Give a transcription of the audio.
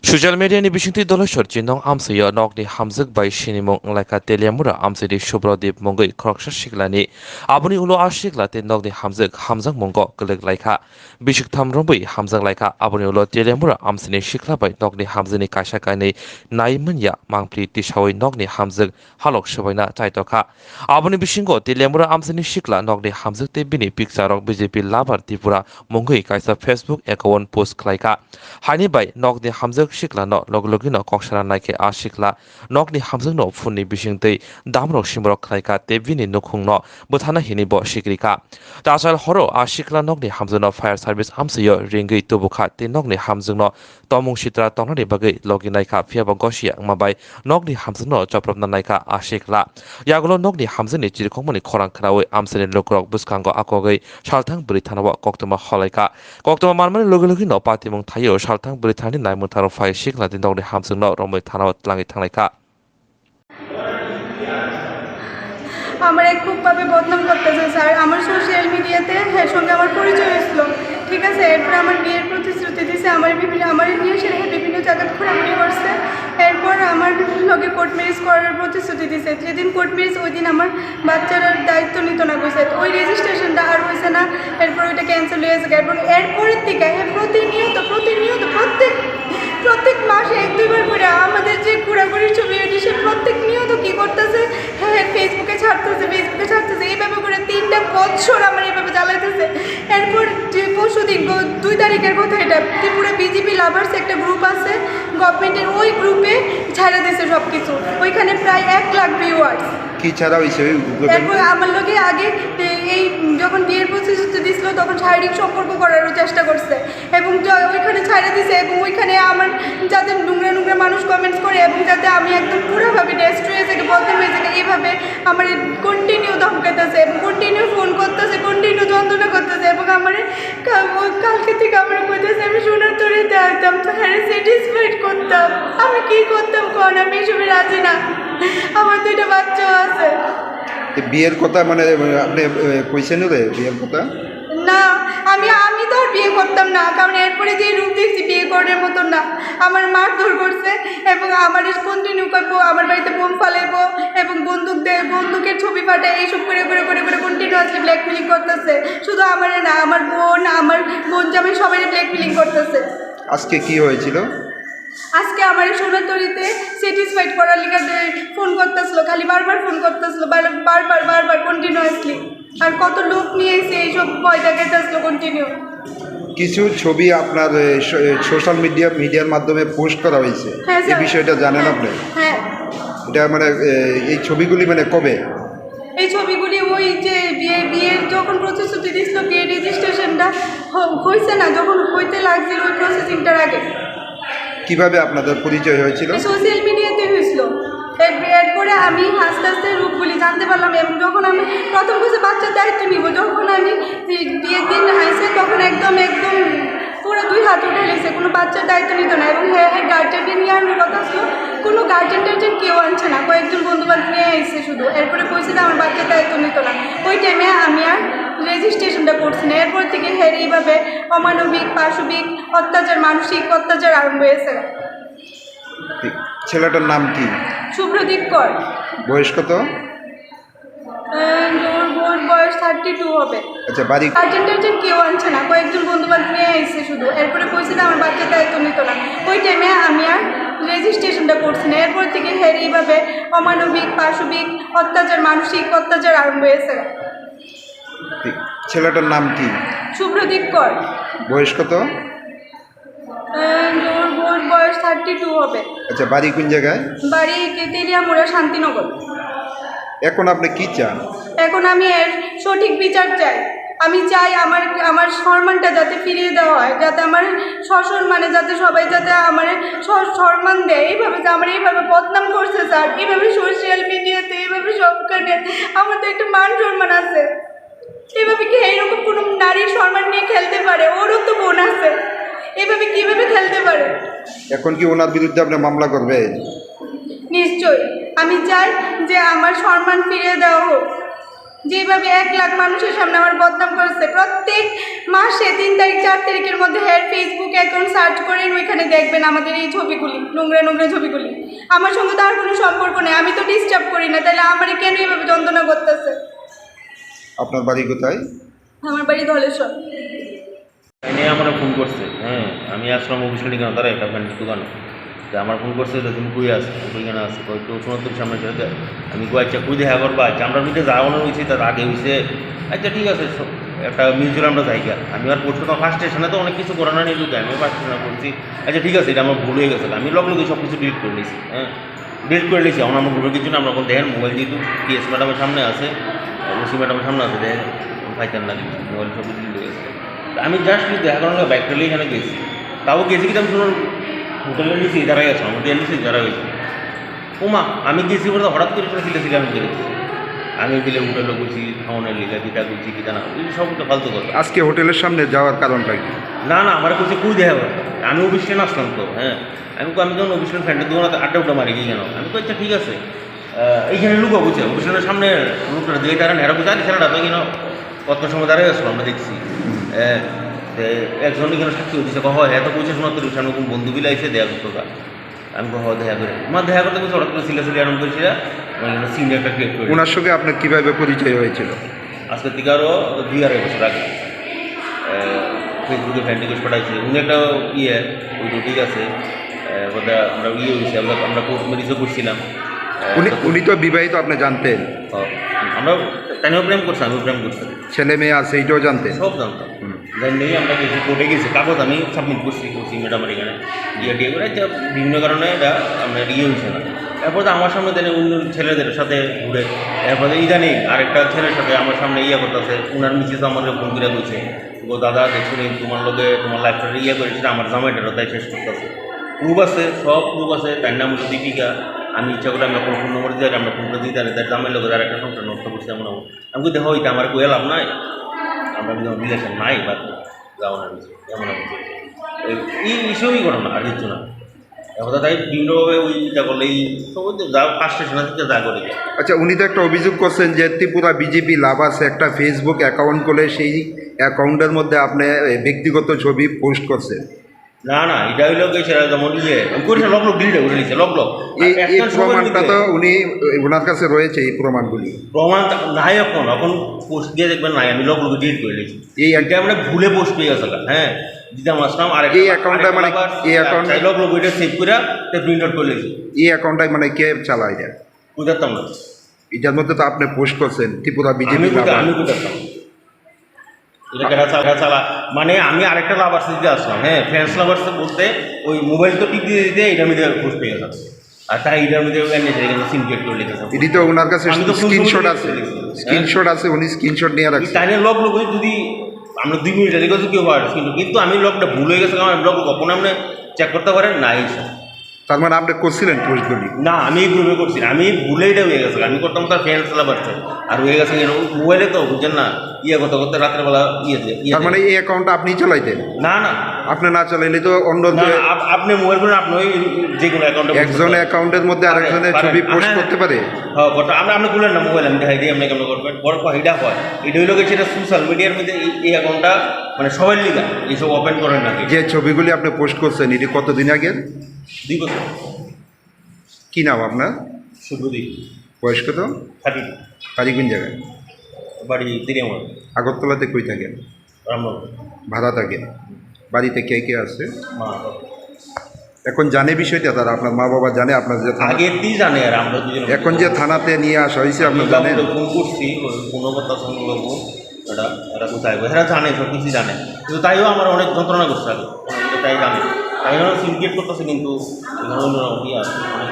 Social media ni bisingti dolosor jinong amsayo nokni Hamjwk bai sinimong laika teliamura amsidi Subrodip mongoi khoroksa siklani aboni ulo asikla te nokni Hamjwk mongo kelek laika Bisiktham rombai Hamjwk laika aboni ulo teliamura amsini sikla bai nokni Hamjwkni kaisa kainai naimanya Mangpili tisawai nokni Hamjwk halok sabaina chaitoka aboni bisingo teliamura amsini sikla nokni Hamjwk te bini picture rok BJP labar Tripura mongoi kaisa Facebook account post khlaika haini bai nokni Hamjwk sikla no logino koksara naike a sikla nokni Hamjwk no phunni bisingtei damrok simrok khlaika tebini nukhungno buthana hini bo sikrika tasal horo a sikla nokni Hamjwk no fire service amsayo ringei tubukha te nokni Hamjwk no tomung Sitra tongnani bagai loginaika phiaba gosia mabai nokni Hamjwk no choprobna naika a sikla yagulo nokni Hamjwk ni chirkhongmani khorang khrawi amsani lokrok buskango akogei salthang buri thanawa koktoma holaika koktoma manmani logino patimung thayo salthang buri thani naimung tharo phai sikla din nokni Hamjwk no romoi thanawa tlangi thanglaika আমার খুবভাবে বদনাম করতেছে sir আমার social মিডিয়াতে এর সঙ্গে আমার পরিচয় হয়েছিল ঠিক আছে এরপর আমার বিয়ের প্রতিশ্রুতি দিয়েছে আমার নিয়ে সে বিভিন্ন জায়গায় ঘোরাঘুরি করছে এরপর আমার লগে কোর্ট ম্যারেজ করার প্রতিশ্রুতি দিয়েছে যেদিন কোর্ট ম্যারেজ ওই দিন আমার বাচ্চার দায়িত্ব নিত না কইছে ওই রেজিস্ট্রেশনটা আর হয়েছে না এরপর ওইটা ক্যান্সেল হয়ে গেছে এবং এরপরের থেকে প্রতিনিয়ত প্রত্যেক মাসে 1-2 বার করে আমাদের যে ঘোরাঘুরির ছবি ওইটি সে প্রত্যেক নিয়ত কী করতেছে হ্যাঁ ফেসবুকে ছাড়তেছে এইভাবে করে 3টা বছর আমার এইভাবে জ্বালাইতেছে এরপর যে পরশুদিন 2 তারিখের কথা এটা ত্রিপুরা বিজেপি লাভার্স একটা গ্রুপ আছে গভর্নমেন্টের ওই গ্রুপে ছাড়া দিয়েছে সব কিছু ওইখানে প্রায় 1 লাখ ভিউয়ার্স কি ছাড়া হয়েছে তারপর আমার লোকে আগে এই যখন বিয়ের প্রতিশ্রুতি দিছিল তখন শারীরিক সম্পর্ক করারও চেষ্টা করছে এবং ওইখানে ছাড়া দিছে এবং ওইখানে আমার যাতে নোংরা মানুষ কমেন্টস করে এবং যাতে আমি একদম পুরোভাবে ডেস্ট্রয় হয়ে যাকে বদনাম হয়ে যাকে এইভাবে আমার কন্টিনিউ ধমকাইতেছে এবং কন্টিনিউ ফোন করতেছে কন্টিনিউ যন্ত্রণা করতেছে এবং আমার কালকে থেকে আমার কইতেছে আমি সোনার তরে দেখাতাম তো হ্যাঁ স্যাটিসফাইড করতাম আমি কী করতাম কোন আমি এসবে রাজি না আমার 2টা বাচ্চাও আছে বিয়ের কথা মানে আপনি কইছেন রে বিয়ের কথা না আমি তো আর বিয়ে করতাম না কারণ এরপরে যে রূপ দেখছি বিয়ে করার মতন না আমার মারধর করছে এবং আমার কন্টিনিউ করবো আমার বাড়িতে বোম ফালাইবো এবং বন্দুকের ছবি পাঠায় এইসব করে কন্টিনিউয়াসলি ব্ল্যাকমেলিং করতেছে শুধু আমার না আমার বোন জামাই সবাই ব্ল্যাকমেলিং করতেছে আজকে কি হয়েছিল আজকে আমার সোনাতরিতে স্যাটিসফাইড করার লিগে ফোন করতেছিল খালি বারবার ফোন করতেছিল বারবার কন্টিনিউয়াসলি আর কত লোক নিয়ে এসে এইসব ভয় দেখাইতেছিল কন্টিনিউ কিছু ছবি আপনার সোশ্যাল মিডিয়ার মাধ্যমে পোস্ট করা হয়েছে এই বিষয়টা জানেন আপনি হ্যাঁ এটা মানে এই ছবিগুলি মানে কবে এই ছবিগুলি ওই যে বিয়ের যখন প্রতিশ্রুতি দিছিল বিয়ে রেজিস্ট্রেশনটা হয়েছে না যখন হইতে লাগছিল ওই প্রসেসিংটার আগে কিভাবে আপনাদের পরিচয় হয়েছিল সোশ্যাল মিডিয়াতে হয়েছিল এরপরে আমি আস্তে রূপগুলি জানতে পারলাম এবং যখন আমি প্রথম কিছু বাচ্চার দায়িত্ব নিব যখন আমি বিয়ের দিন আইসে তখন একদম পুরো 2 হাত উঠে লেগেছে কোনো বাচ্চার দায়িত্ব নিত না এবং হ্যাঁ গার্জেনকে নিয়ে আনার কথা ছিল কোনো গার্জেন কেউ আনছে না কয়েকজন বন্ধুবান্ধব নিয়ে এসেছে শুধু এরপরে কইছে যে আমার বাচ্চার দায়িত্ব নিত না ওই টাইমে আমি আর রেজিস্ট্রেশনটা করছি না এরপর থেকে হ্যাঁ এইভাবে অমানবিক পাশবিক অত্যাচার মানসিক অত্যাচার আরম্ভ হয়েছে ছেলেটার নাম কি সুব্রদীপ কর বয়স কত ওর বয়স 32 হবে আচ্ছা বাড়ি গার্জেন কেউ আনছে না কয়েকজন বন্ধুবান্ধব নিয়ে এসেছে শুধু এরপরে কইছে যে আমার বাচ্চার দায়িত্ব নিত না ওই টাইমে আমি আর রেজিস্ট্রেশনটা করছি না এরপর থেকে হ্যাঁ এইভাবে অমানবিক পাশবিক অত্যাচার মানসিক অত্যাচার আরম্ভ হয়েছে ছেলেটার নাম কি সুব্রদীপ কর বয়স কত ওর বয়স 32 হবে আচ্ছা বাড়ি কোন জায়গায় বাড়ি তেলিয়ামুড়া শান্তিনগর এখন আপনি কি চান এখন আমি এর সঠিক বিচার চাই আমি চাই আমার সম্মানটা যাতে ফিরিয়ে দেওয়া হয় যাতে আমার সসম্মানে যাতে সবাই যাতে আমার সম্মান দেয় এইভাবে যে আমার এইভাবে বদনাম করছে স্যার এইভাবে সোশ্যাল মিডিয়াতে এইভাবে সবখানে আমার তো একটা মান সম্মান আছে এইভাবে কি এইরকম কোনো নারীর সম্মান নিয়ে খেলতে পারে ওরও তো বোন আছে এইভাবে কীভাবে খেলতে পারে এখন কি ওনার বিরুদ্ধে আপনি মামলা করবে নিশ্চয়ই আমি চাই যে আমার সম্মান ফিরিয়ে দেওয়া হোক যেভাবে 1 লাখ মানুষের সামনে আমার বদনাম করেছে। প্রত্যেক মাসে 3 তারিখ 4 তারিখের মধ্যে ফেসবুক অ্যাকাউন্ট সার্চ করেন, ওইখানে দেখবেন আমাদের এই ছবিগুলি, নোংরা নোংরা ছবিগুলি। আমার সঙ্গে তো আর কোনো সম্পর্ক নেই, আমি তো ডিস্টার্ব করি না, তাহলে আমারে কেন এইভাবে যন্ত্রণা করতেছে? আপনার বাড়ি কোথায়? আমার বাড়ি ধলেশ্বর। এনে আমার ফোন করছে, হ্যাঁ আমি আসলাম অফিসে কেন তারা একটা ফ্যান্ডের দোকানে, যে আমার ফোন করছে যে তুমি কুই আসো, ওইখানে আসছে তো সমুদ্রের সামনে ছেড়ে আমি কই আচ্ছা কুই দেখা করবা, আচ্ছা আমরা মিটে যাওয়ানো হয়েছি, তার আগে হয়েছে, আচ্ছা ঠিক আছে একটা মিউচুয়াল আমরা জায়গা। আমি আর পড়ছি তো ফার্স্ট স্টেশনে তো অনেক কিছু করানো নেই ঢুকে, আমি ফার্স্ট স্টেশনে পড়ছি, আচ্ছা ঠিক আছে এটা আমার ভুল হয়ে গেছে, আমি লগ লগে সব কিছু ডিলিট করে নিয়েছি, হ্যাঁ ডিলিট করে নিয়েছি। এখন আমার ভুলের কিছু না, আমরা এখন দেখেন মোবাইল যেহেতু পিএস ম্যাডামের সামনে আছে, ওসি ম্যাডামের সামনে আছে, দেখেন ফাইতার না কিছু মোবাইল সব কিছু ডিলিট হয়ে গেছে। আমি জাস্ট দেখা করার বাইক ট্রেলে এখানে গেছি, তাও গেছি কিন্তু আমি শুনুন হোটেলের নিচে যারা গেছে, হোটেলের নিচে যারা গেছে ওমা আমি গেছি বলতে হঠাৎ করে ছিল আমি গেছি, আমি দিলে হোটেলে গেছি খাওয়ানোর লিখা কিটা করছি কিটা না, এই সব একটা ফালতু কথা। আজকে হোটেলের সামনে যাওয়ার কারণটা কি? না না আমার কাছে কুই দেখা হবে, আমি অফিসে আসলাম তো, হ্যাঁ আমি যখন অফিসের ফ্রেন্ডের দোকানে আড্ডা উড্ডা মারি গিয়ে কেন, আমি তো আচ্ছা ঠিক আছে এইখানে লুকো বুঝছে অফিসের সামনে লোকটা দিয়ে দাঁড়ান, এরা বুঝে আরে ছেলেটা কেন কত সময় দাঁড়িয়ে আসলো আমরা দেখছি, একজন এখানে সাক্ষী হচ্ছে হয় এত পয়সা শোনার তোর সামনে কোন বন্ধু বিলা এসে দেয়া করতো, আমি দেখা করে আমার দেখা করতে বলছি হঠাৎ করে সিলে আরম্ভ করেছিল, সিনটা একটা ক্রিয়েট করে। ওনার সঙ্গে আপনার কীভাবে পরিচয় হয়েছিল? আজকে থেকে আরও 2-2.5 বছর আগে ফেসবুকে ফ্যান্ড রিকোয়েস্ট পাঠাইছে, উনি একটা ওই তো ঠিক আছে বোধহয় আমরা হয়েছি, আমরা কোর্ট ম্যারেজও করছিলাম। উনি তো বিবাহিত, আপনি জানতেন? আমরা তাইও প্রেম করছি, আমিও প্রেম করছি, ছেলে মেয়ে আছে এইটাও জানতেন? সব জানতাম। জানলেই আমরা গেছি কোর্টে গেছি, কাগজ আমি সাবমিট করছি ম্যাডামের এখানে টিয়ে করে, বিভিন্ন কারণে এটা আমরা হয়েছে না। এরপর আমার সামনে দেন অন্য ছেলেদের সাথে ঘুরে, এরপরে ইদানিং আরেকটা ছেলের সাথে আমার সামনে করতেছে, ওনার মিসেস আমার ফোন করে বলছে গো দাদা দেখছো তোমার লোকে তোমার লাইফটা করেছিল আমার জামাইটারও তাই শেষ করতেছে। প্রুফ আছে, সব প্রুফ আছে, তার নাম হলো দীপিকা। আমি ইচ্ছা করে আমি আপনার ফোন নম্বর দিয়ে আমরা ফোনটা দিতে পারি, তার জামাইয়ের লোকের আর একটা সংসার নষ্ট করছি এমন আমি দেখো এটা আমার কোয়া লাভ নাই, আমরা রিলেশন নাই বা যাও না এমন এই ইস্যুই করো না আর কিছু না। এখন তাই বিভিন্নভাবে ওইটা করলে এই সব যা ফার্স্ট স্টেশনের থেকে যা করে। আচ্ছা উনি তো একটা অভিযোগ করছেন যে ত্রিপুরা বিজেপি লাভ আছে একটা ফেসবুক অ্যাকাউন্ট করে সেই অ্যাকাউন্টের মধ্যে আপনি ব্যক্তিগত ছবি পোস্ট করছেন। না না এটা হইলো সেটা যেমন করেছে লক ডিলিট করে নিচ্ছে লক এই প্রমাণটা তো উনি ওনার কাছে রয়েছে, এই প্রমাণগুলি প্রমাণ নাই এখন পোস্ট দিয়ে দেখবেন নাই, আমি লক ডিলিট করে নিয়েছি। এই একটা মানে ভুলে পোস্ট পেয়ে গেছে, হ্যাঁ দিতাম আসলাম আর এই অ্যাকাউন্টটা মানে এই অ্যাকাউন্টে লক এটা সেভ করে প্রিন্ট আউট করে নিয়েছি। এই অ্যাকাউন্টটাই মানে কে চালায় এটা বুঝতাম না, এটার মধ্যে তো আপনি পোস্ট করছেন ত্রিপুরা বিজেপি, আমি বুঝতাম এটা চালা মানে আমি আরেকটা লাভার্স দিতে আসলাম, হ্যাঁ ফ্রেন্ডস লাভার্স বলতে ওই মোবাইল তো টিপ দিয়ে দিতে এটার মধ্যে পোস্ট পেয়ে গেছে, আর তাই এটার মধ্যে সিনক্রিয়েট করে লিখেছে। এটি তো ওনার কাছে স্ক্রিনশট আছে, উনি স্ক্রিনশট নিয়ে রাখছেন। তাই লক যদি আমরা 2 মিনিট রেখে কেউ পারে কিন্তু আমি লকটা ভুল হয়ে গেছে, আমার লক কখন আপনি চেক করতে পারেন না এইসব। তার মানে আপনি করছিলেন পোস্টগুলি? না আমি এই গ্রুপে করছি, আমি ভুলে এটা হয়ে গেছে, আমি করতাম তার ফ্রেন্ডস লাভার্সে আর হয়ে গেছে মোবাইলে তো বুঝছেন না করতে করতে রাত্রেবেলা তার মানে এই অ্যাকাউন্টটা আপনি চালাইতেন? না না আপনি না চালাইলে তো অন্য আপনি মোবাইল করে আপনি যে কোনো অ্যাকাউন্টে একজনের অ্যাকাউন্টের মধ্যে আরেকজনের ছবি পোস্ট করতে পারে। হ্যাঁ আপনি খুলেন না মোবাইল, আমি দেখাই দিই আপনি কেমন করবেন। বড় এটা হয় এটা হইল সেটা সোশ্যাল মিডিয়ার মধ্যে এই অ্যাকাউন্টটা মানে সবাই লিগা এইসব ওপেন করেন নাকি। যে ছবিগুলি আপনি পোস্ট করছেন এটি কতদিন আগে? 2 বছর। কী নাম আপনার? শুভদীপ। বয়স কত? 32। বাড়ি কোন জায়গায়? বাড়ি তিরিয়ামা। আগরতলাতে কই থাকেন? রামনগর। ভাড়া থাকেন? বাড়িতে কে কে আছে? মা। এখন জানে বিষয়টা তারা, আপনার মা বাবা জানে আপনার যে আগের দিন জানে, আর আমরা দুজন এখন যে থানাতে নিয়ে আসা হয়েছে আপনার জানেন? ফোন করছি কোনো কথা শুনবো এটা এরা কোথায় এরা জানে, সব কিছু জানে, কিন্তু তাইও আমার অনেক যন্ত্রণা করছে আগে, তাই জানে তাই সিনক্রিয়েট করতেছে, কিন্তু অনেক